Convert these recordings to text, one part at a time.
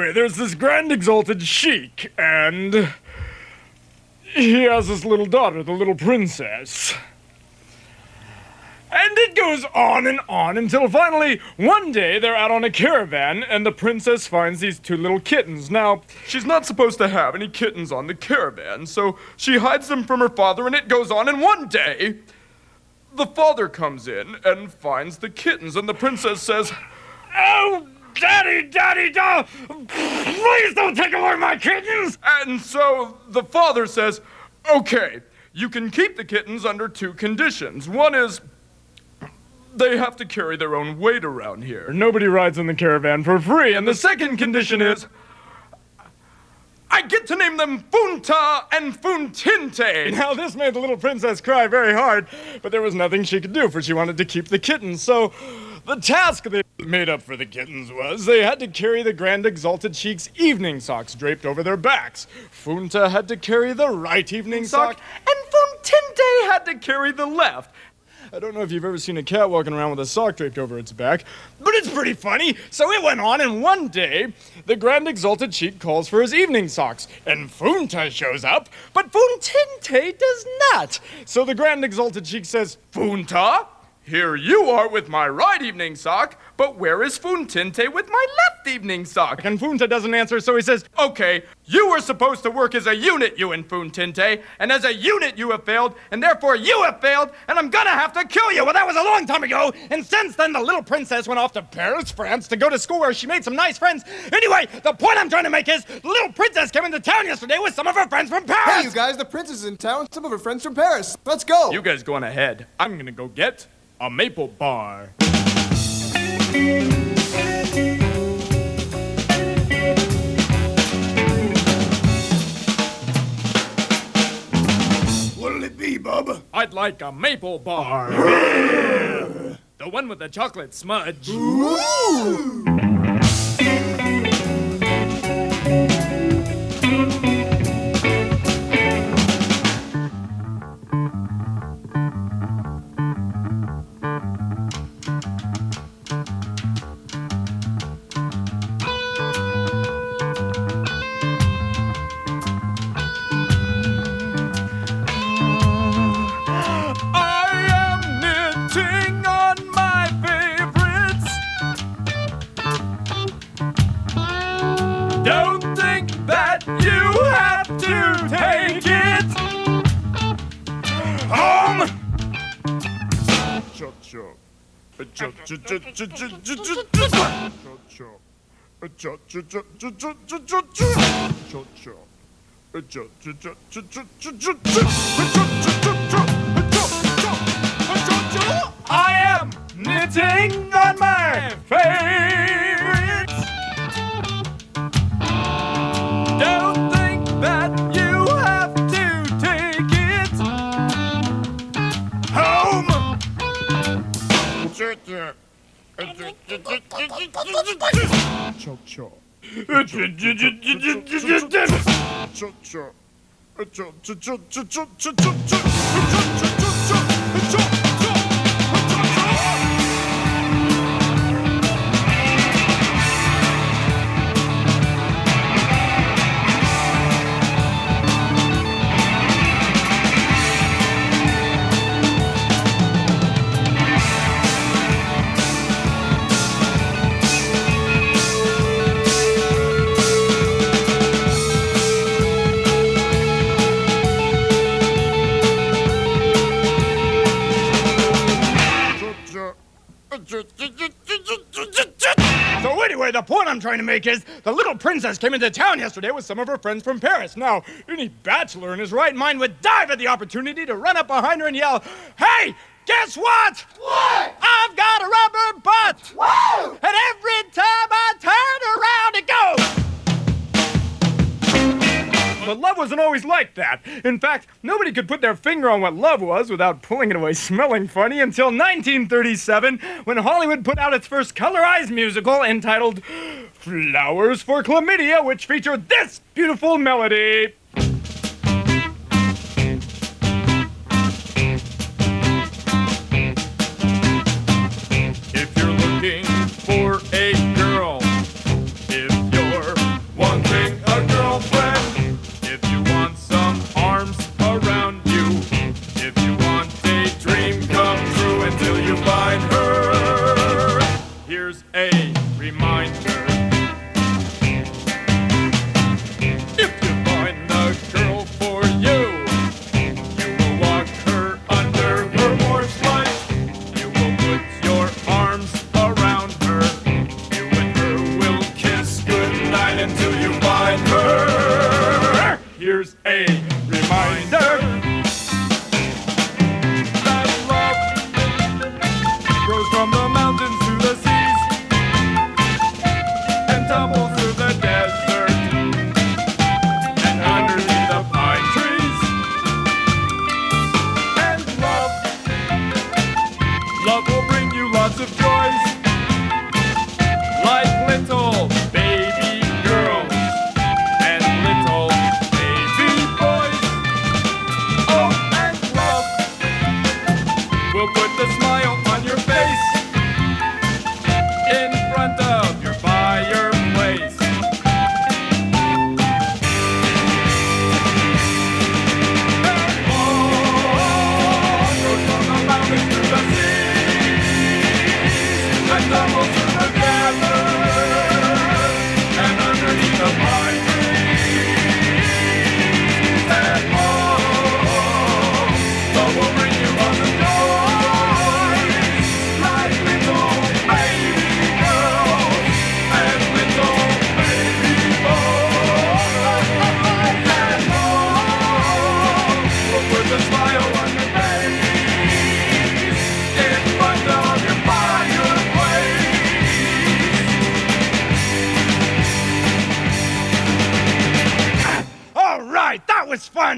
anyway, there's this grand exalted sheik, and he has this little daughter, the little princess. And it goes on and on until finally, one day, they're out on a caravan, and the princess finds these two little kittens. Now, she's not supposed to have any kittens on the caravan, so she hides them from her father, and it goes on, and one day, the father comes in and finds the kittens, and the princess says, "Oh, Daddy, please don't take away my kittens!" And so the father says, "Okay, you can keep the kittens under two conditions. One is, they have to carry their own weight around here. Nobody rides in the caravan for free. And the second condition is, I get to name them Funta and Funtinte." Now, this made the little princess cry very hard, but there was nothing she could do, for she wanted to keep the kittens. So the task they made up for the kittens was they had to carry the grand exalted sheik's evening socks draped over their backs. Funta had to carry the right evening sock, and Funtinte had to carry the left. I don't know if you've ever seen a cat walking around with a sock draped over its back, but it's pretty funny. So it went on, and one day, the grand exalted sheik calls for his evening socks, and Funta shows up, but Funtinte does not. So the grand exalted sheik says, "Funta, here you are with my right evening sock, but where is Funtinte with my left evening sock?" And Funta doesn't answer, so he says, "Okay, you were supposed to work as a unit, you and Funtinte, and as a unit you have failed, and therefore you have failed, and I'm gonna have to kill you." Well, that was a long time ago, and since then the little princess went off to Paris, France, to go to school where she made some nice friends. Anyway, the point I'm trying to make is, the little princess came into town yesterday with some of her friends from Paris. Hey, you guys, the princess is in town with some of her friends from Paris. Let's go. You guys go on ahead. I'm gonna go get a maple bar. What'll it be, Bubba? I'd like a maple bar. The one with the chocolate smudge. Ooh. Don't think that you have to take it home. I am knitting on my favorites. Don't think that you have to take it home. So anyway, the point I'm trying to make is the little princess came into town yesterday with some of her friends from Paris. Now, any bachelor in his right mind would dive at the opportunity to run up behind her and yell, "Hey, guess what? What? I've got a rubber butt! Whoa! And every time I turn around, it goes!" But love wasn't always like that. In fact, nobody could put their finger on what love was without pulling it away smelling funny until 1937, when Hollywood put out its first colorized musical entitled Flowers for Chlamydia, which featured this beautiful melody. If you're looking for a girl, if you're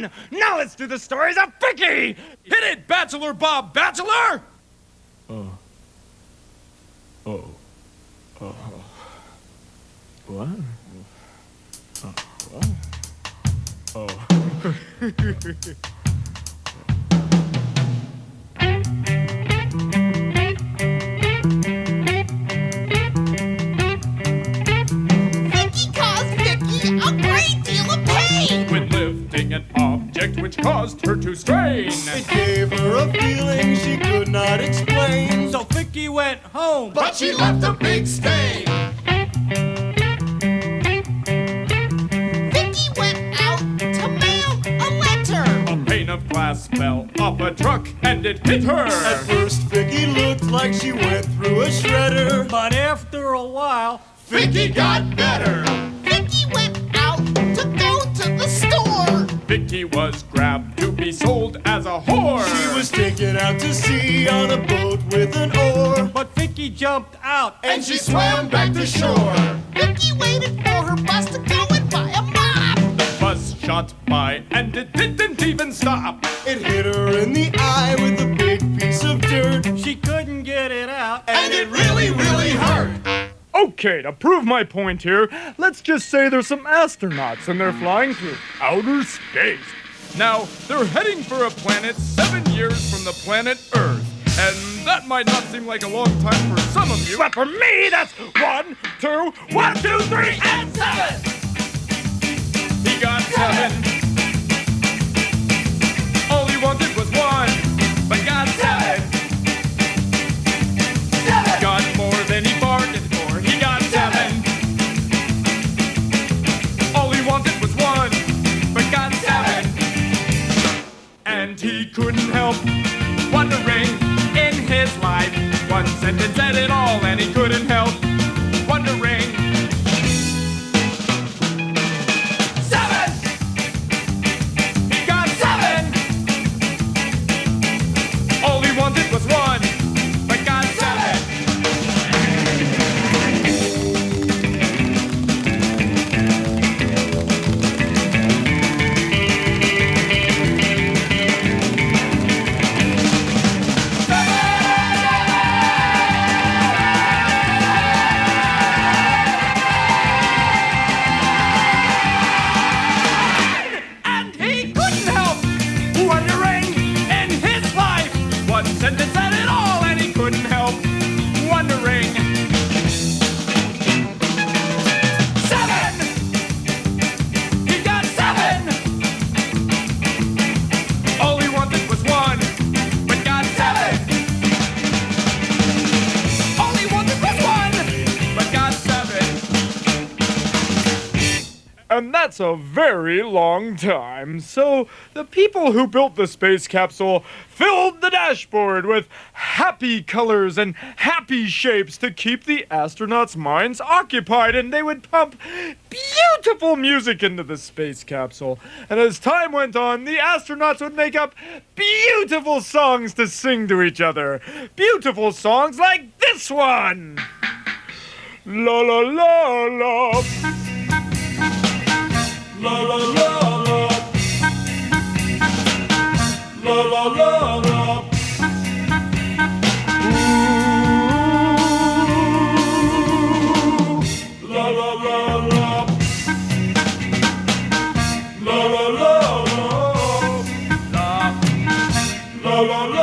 on! Now let's do the stories of Vicky! Hit it, Bachelor Bob Bachelor! What? Vicky caused Vicky a great deal of pain. When lifting an object which caused her to strain. It gave her a feeling she could not explain. So Vicky went home. But she left a big stain. Vicky went out to mail a letter. A pane of glass fell off a truck and it hit her. At first, Vicky looked like she went through a shredder. But after a while, Vicky got better. Vicky went out to go to the store. Vicky was grabbed to be sold as a whore. She was taken out to sea on a boat with an oar. but Vicky jumped out. And she swam back to shore. Vicky waited for her bus to go and buy a mop. The bus shot by and it didn't even stop. It hit her in the eye with a big piece of dirt. She couldn't get it out. And it really, really hurt. Okay, to prove my point here, let's just say there's some astronauts and they're flying through outer space. Now, they're heading for a planet 7 years from the planet Earth. And that might not seem like a long time for some of you, but for me, that's 1, 2, 1, 2, 3, and 7! He got 7. All he wanted was 1, but got 7. Got more than he bargained for. He got 7. All he wanted was 1, but got 7. And he couldn't help wondering in his life. One sentence said it all, and he couldn't help wondering. 7! He got 7. All he wanted was 1, but got 7. And he couldn't help wondering in his life. One sentence said it all, and he couldn't help wondering. 7! He got 7! All he wanted was 1, but got 7. All he wanted was 1, but got 7. And that's a very long time. So the people who built the space capsule filled the dashboard with happy colors and happy shapes to keep the astronauts' minds occupied, and they would pump beautiful music into the space capsule. And as time went on, the astronauts would make up beautiful songs to sing to each other. Beautiful songs like this one. La la la la. La la la la. La la la la. Ooh. La la la la. La la la la. La la la la.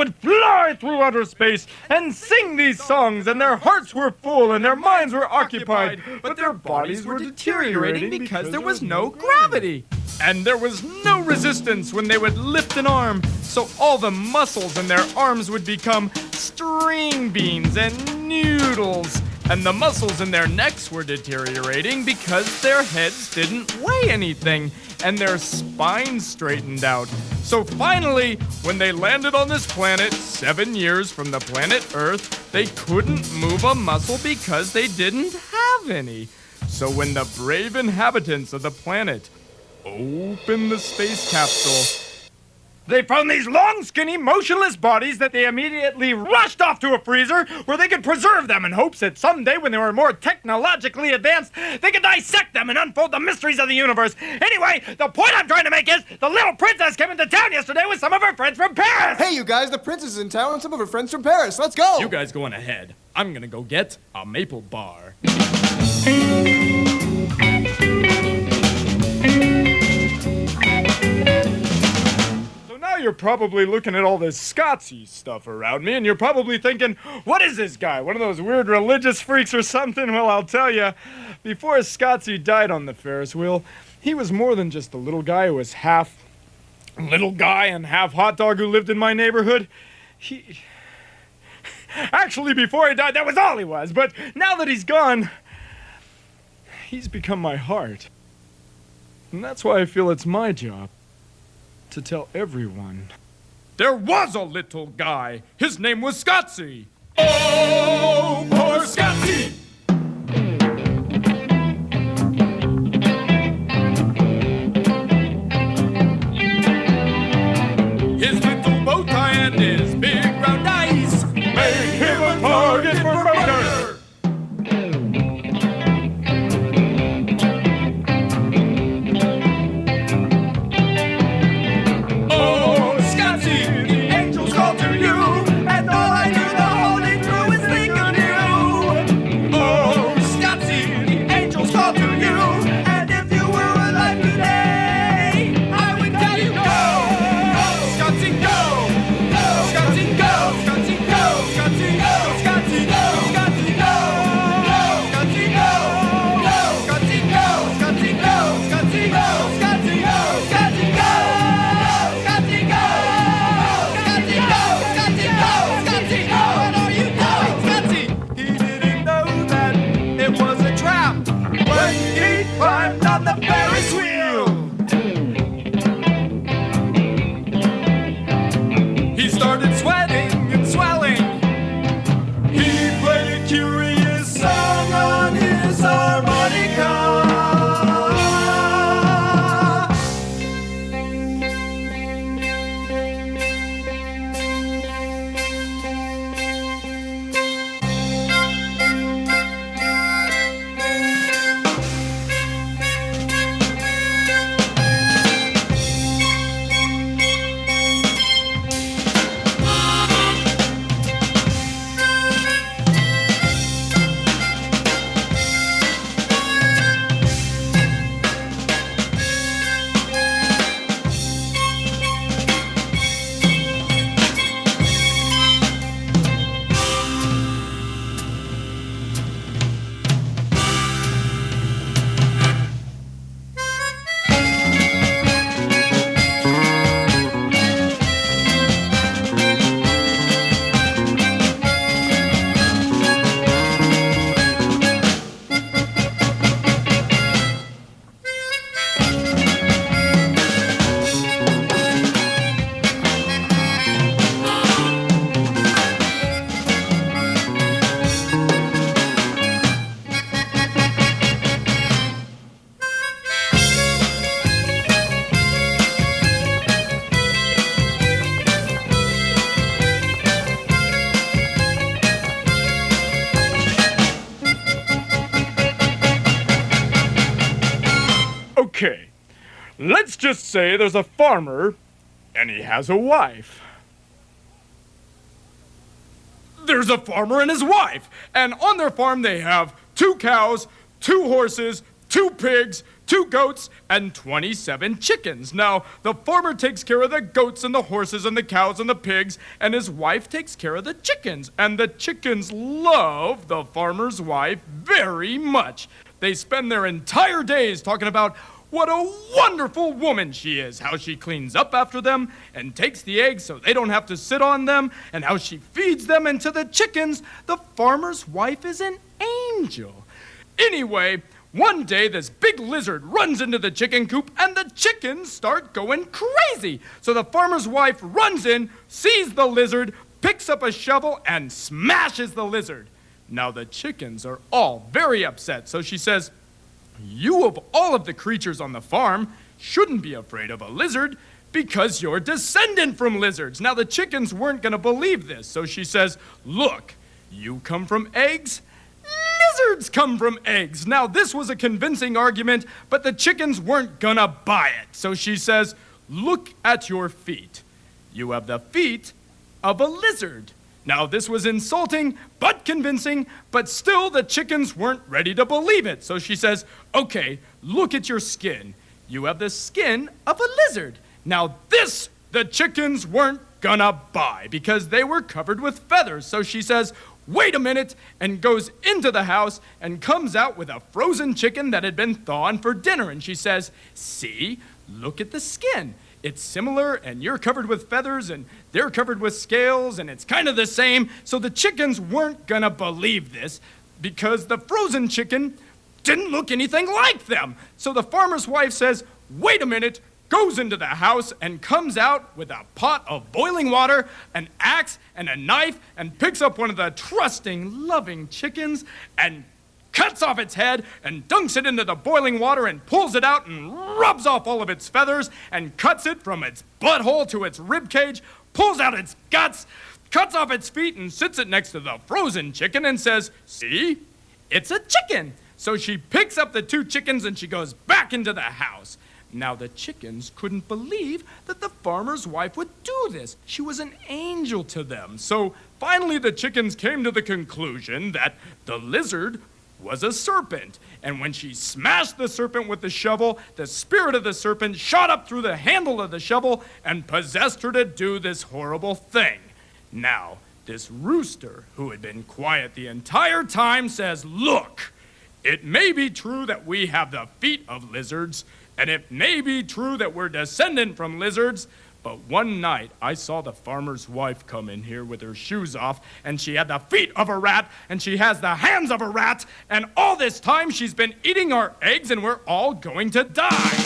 would fly through outer space and sing these songs, and their hearts were full and their minds were occupied, but their bodies were deteriorating because there was no gravity. And there was no resistance when they would lift an arm, so all the muscles in their arms would become string beans and noodles. And the muscles in their necks were deteriorating because their heads didn't weigh anything, and their spines straightened out. So finally, when they landed on this planet 7 years from the planet Earth, they couldn't move a muscle because they didn't have any. So when the brave inhabitants of the planet opened the space capsule, they found these long, skinny, motionless bodies that they immediately rushed off to a freezer where they could preserve them in hopes that someday, when they were more technologically advanced, they could dissect them and unfold the mysteries of the universe. Anyway, the point I'm trying to make is the little princess came into town yesterday with some of her friends from Paris. Hey, you guys, the princess is in town and some of her friends from Paris. Let's go. You guys go on ahead. I'm gonna go get a maple bar. Now you're probably looking at all this Scotsy stuff around me, and you're probably thinking, what is this guy? One of those weird religious freaks or something? Well, I'll tell you, before Scotsy died on the Ferris wheel, he was more than just a little guy who was half little guy and half hot dog who lived in my neighborhood. Actually, before he died, that was all he was, but now that he's gone, he's become my heart. And that's why I feel it's my job to tell everyone. There was a little guy. His name was Scotsy. Oh, poor Scotsy! His little bow tie and his big round eyes made him a target for murder. Okay, let's just say there's a farmer, and he has a wife. There's a farmer and his wife, and on their farm they have 2 cows, 2 horses, 2 2 pigs, 2 goats, and 27 chickens. Now, the farmer takes care of the goats and the horses and the cows and the pigs, and his wife takes care of the chickens. And the chickens love the farmer's wife very much. They spend their entire days talking about what a wonderful woman she is, how she cleans up after them and takes the eggs so they don't have to sit on them, and how she feeds them. And to the chickens, the farmer's wife is an angel. Anyway, one day this big lizard runs into the chicken coop and the chickens start going crazy. So the farmer's wife runs in, sees the lizard, picks up a shovel, and smashes the lizard. Now the chickens are all very upset, so she says, "You of all of the creatures on the farm shouldn't be afraid of a lizard because you're descendant from lizards." Now the chickens weren't going to believe this, so she says, "Look, you come from eggs, lizards come from eggs." Now this was a convincing argument, but the chickens weren't going to buy it. So she says, "Look at your feet. You have the feet of a lizard." Now, this was insulting, but convincing, but still the chickens weren't ready to believe it. So she says, "Okay, look at your skin. You have the skin of a lizard." Now, this the chickens weren't gonna buy because they were covered with feathers. So she says, "Wait a minute," and goes into the house and comes out with a frozen chicken that had been thawed for dinner. And she says, "See, look at the skin. It's similar, and you're covered with feathers, and they're covered with scales, and it's kind of the same." So the chickens weren't gonna believe this because the frozen chicken didn't look anything like them. So the farmer's wife says, "Wait a minute," goes into the house and comes out with a pot of boiling water, an axe, and a knife, and picks up one of the trusting, loving chickens and cuts off its head and dunks it into the boiling water and pulls it out and rubs off all of its feathers and cuts it from its butthole to its rib cage, pulls out its guts, cuts off its feet and sits it next to the frozen chicken and says, "See, it's a chicken." So she picks up the 2 chickens and she goes back into the house. Now the chickens couldn't believe that the farmer's wife would do this. She was an angel to them. So finally the chickens came to the conclusion that the lizard was a serpent. And when she smashed the serpent with the shovel, the spirit of the serpent shot up through the handle of the shovel and possessed her to do this horrible thing. Now, this rooster, who had been quiet the entire time, says, "Look, it may be true that we have the feet of lizards, and it may be true that we're descendant from lizards, but one night I saw the farmer's wife come in here with her shoes off, and she had the feet of a rat, and she has the hands of a rat, and all this time she's been eating our eggs, and we're all going to die."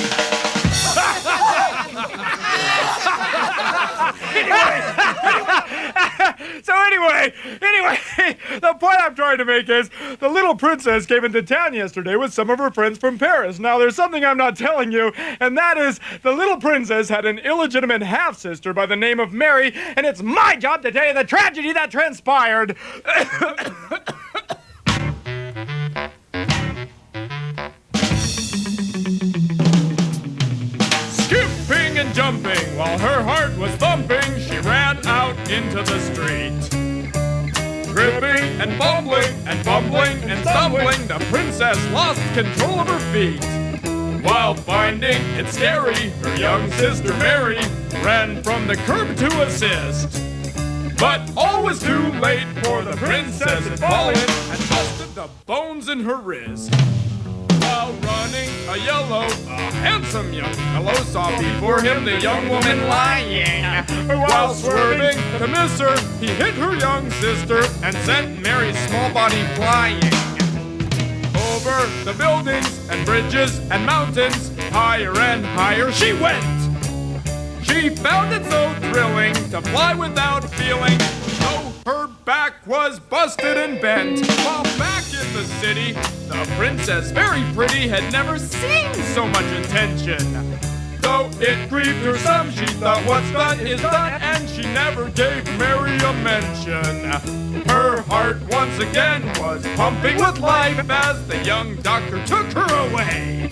Anyway, the point I'm trying to make is the little princess came into town yesterday with some of her friends from Paris. Now, there's something I'm not telling you, and that is the little princess had an illegitimate half-sister by the name of Mary, and it's my job to tell you the tragedy that transpired. Skipping and jumping while her heart was thumping, she ran out into the street. Tripping and bumbling and stumbling, the princess lost control of her feet. While finding it scary, her young sister Mary ran from the curb to assist. But all was too late, for the princess had fallen and busted the bones in her wrist. While running, a handsome young fellow saw before him the young woman lying. While swerving to miss her, he hit her young sister and sent Mary's small body flying. Over the buildings and bridges and mountains, higher and higher she went. She found it so thrilling to fly without feeling, though her back was busted and bent. While back in the city, the princess, very pretty, had never seen so much attention. Though it grieved her some, she thought what's done is done, and she never gave Mary a mention. Her heart once again was pumping with life as the young doctor took her away.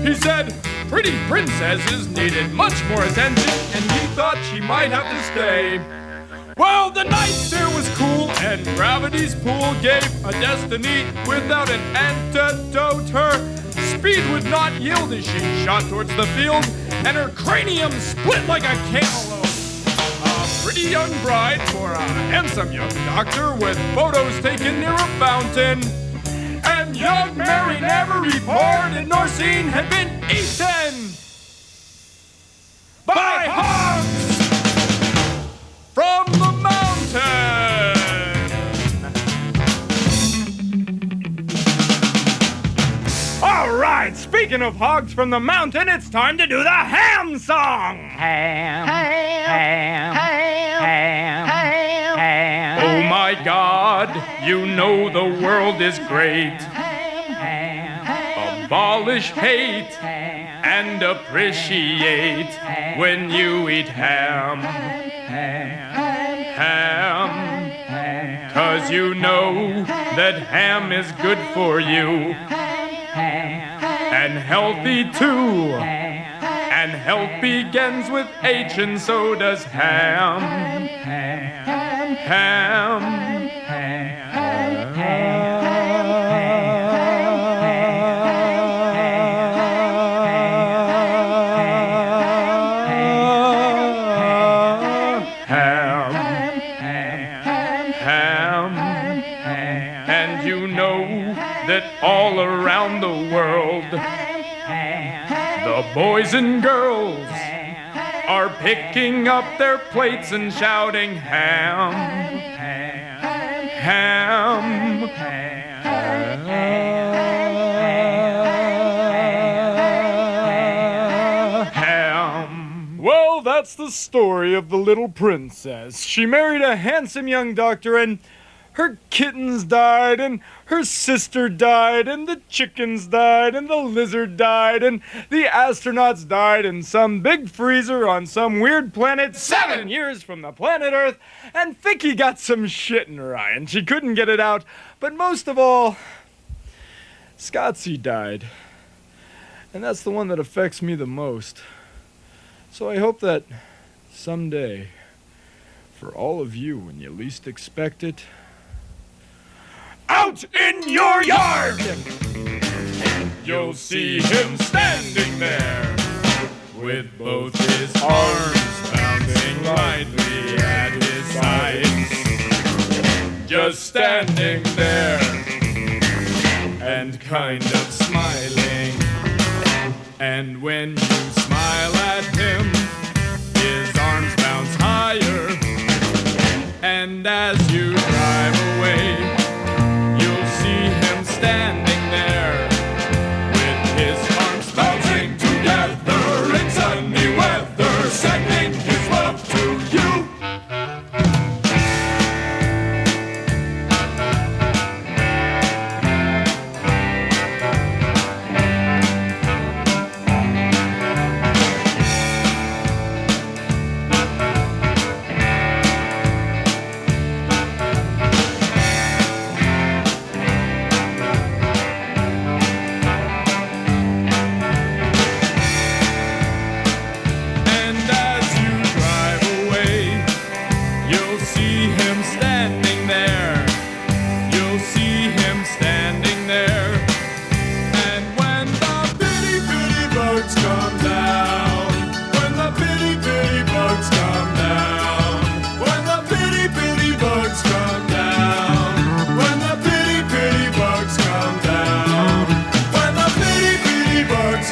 He said pretty princesses needed much more attention, and he thought she might have to stay. Well, the night air was cool, and gravity's pull gave a destiny without an antidote. Her speed could not yield as she shot towards the field, and her cranium split like a cantaloupe. A pretty young bride for a handsome young doctor with photos taken near a fountain. And young Mary never reported nor seen had been eaten by hogs from the mountain. All right, speaking of hogs from the mountain, it's time to do the ham song. Ham, ham, ham, ham, ham. Oh my God, you know the world is great. Abolish hate and appreciate when you eat ham. Ham, 'cause you know that ham is good for you. And healthy too. And health begins with H, and so does ham. Ham. And you know that all around the world, the boys and girls are picking up their plates and shouting ham, ham, ham. Well, that's the story of the little princess. She married a handsome young doctor, and her kittens died, and her sister died, and the chickens died, and the lizard died, and the astronauts died in some big freezer on some weird planet 7 years from the planet Earth, and Vicky got some shit in her eye, and she couldn't get it out. But most of all, Scotsy died. And that's the one that affects me the most. So I hope that someday, for all of you when you least expect it, out in your yard, you'll see him standing there with both his arms bouncing lightly at his sides, just standing there and kind of smiling. And when you smile at him, his arms bounce higher, and as you drive away, standing there with his arms bouncing together in sunny weather, sending his love to you. Bugs